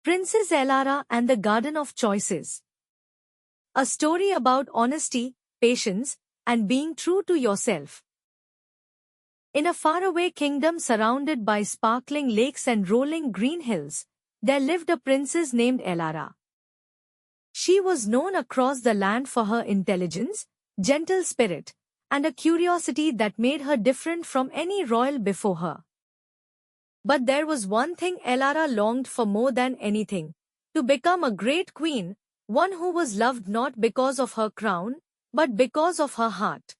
Princess Elara and the Garden of Choices. A story about honesty, patience, and being true to yourself. In a faraway kingdom surrounded by sparkling lakes and rolling green hills, there lived a princess named Elara. She was known across the land for her intelligence, gentle spirit, and a curiosity that made her different from any royal before her. But there was one thing Elara longed for more than anything: to become a great queen, one who was loved not because of her crown, but because of her heart.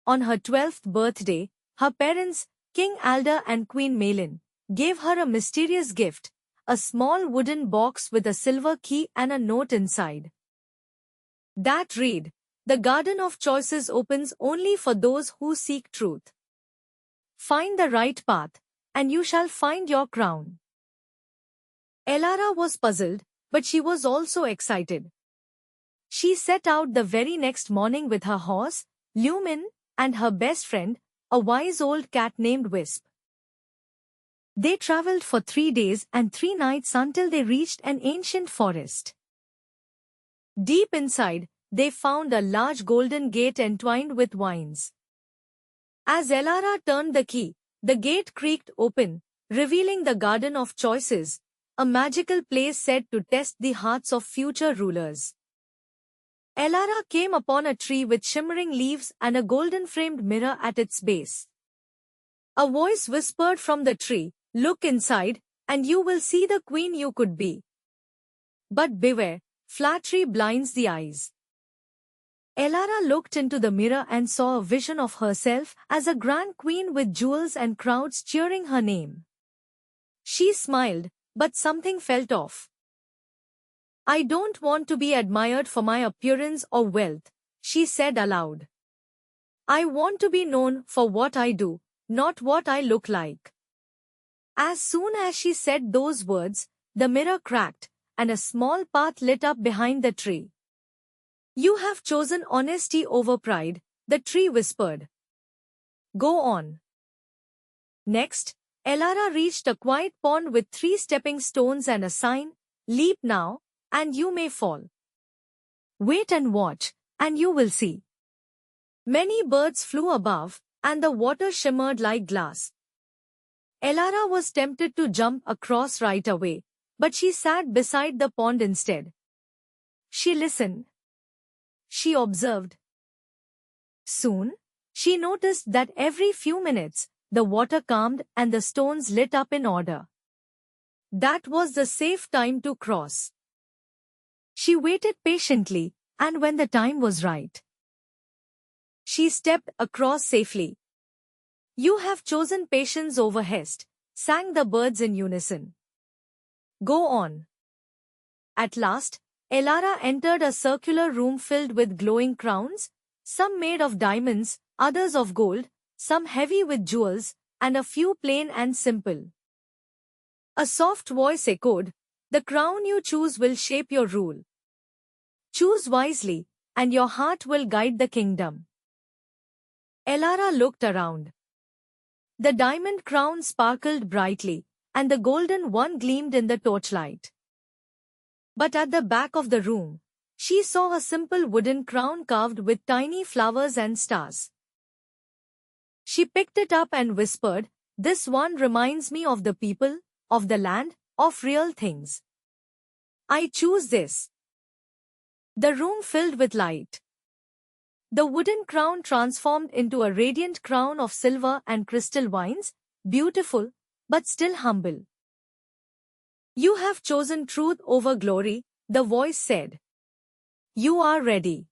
On her 12th birthday, her parents, King Alder and Queen Malin, gave her a mysterious gift, a small wooden box with a silver key and a note inside. That read, "The Garden of Choices opens only for those who seek truth. Find the right path, and you shall find your crown." Elara was puzzled, but she was also excited. She set out the very next morning with her horse, Lumin, and her best friend, a wise old cat named Wisp. They traveled for 3 days and 3 nights until they reached an ancient forest. Deep inside, they found a large golden gate entwined with vines. As Elara turned the key, the gate creaked open, revealing the Garden of Choices, a magical place said to test the hearts of future rulers. Elara came upon a tree with shimmering leaves and a golden-framed mirror at its base. A voice whispered from the tree, "Look inside, and you will see the queen you could be. But beware, flattery blinds the eyes." Elara looked into the mirror and saw a vision of herself as a grand queen with jewels and crowds cheering her name. She smiled, but something felt off. "I don't want to be admired for my appearance or wealth," she said aloud. "I want to be known for what I do, not what I look like." As soon as she said those words, the mirror cracked, and a small path lit up behind the tree. "You have chosen honesty over pride," the tree whispered. "Go on." Next, Elara reached a quiet pond with 3 stepping stones and a sign, "Leap now, and you may fall. Wait and watch, and you will see." Many birds flew above, and the water shimmered like glass. Elara was tempted to jump across right away, but she sat beside the pond instead. She listened. She observed. Soon, she noticed that every few minutes, the water calmed and the stones lit up in order. That was the safe time to cross. She waited patiently, and when the time was right, she stepped across safely. "You have chosen patience over haste," sang the birds in unison. "Go on." At last, Elara entered a circular room filled with glowing crowns, some made of diamonds, others of gold, some heavy with jewels, and a few plain and simple. A soft voice echoed, "The crown you choose will shape your rule. Choose wisely, and your heart will guide the kingdom." Elara looked around. The diamond crown sparkled brightly, and the golden one gleamed in the torchlight. But at the back of the room, she saw a simple wooden crown carved with tiny flowers and stars. She picked it up and whispered, "This one reminds me of the people, of the land, of real things. I choose this." The room filled with light. The wooden crown transformed into a radiant crown of silver and crystal vines, beautiful, but still humble. "You have chosen truth over glory," the voice said. "You are ready."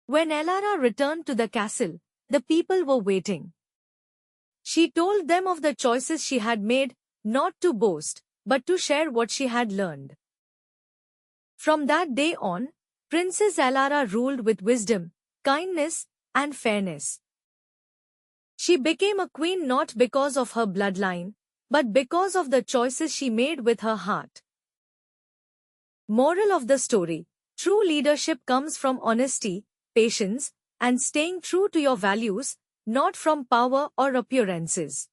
When Elara returned to the castle, the people were waiting. She told them of the choices she had made, not to boast, but to share what she had learned. From that day on, Princess Elara ruled with wisdom, kindness, and fairness. She became a queen not because of her bloodline, but because of the choices she made with her heart. Moral of the story: true leadership comes from honesty, patience, and staying true to your values, not from power or appearances.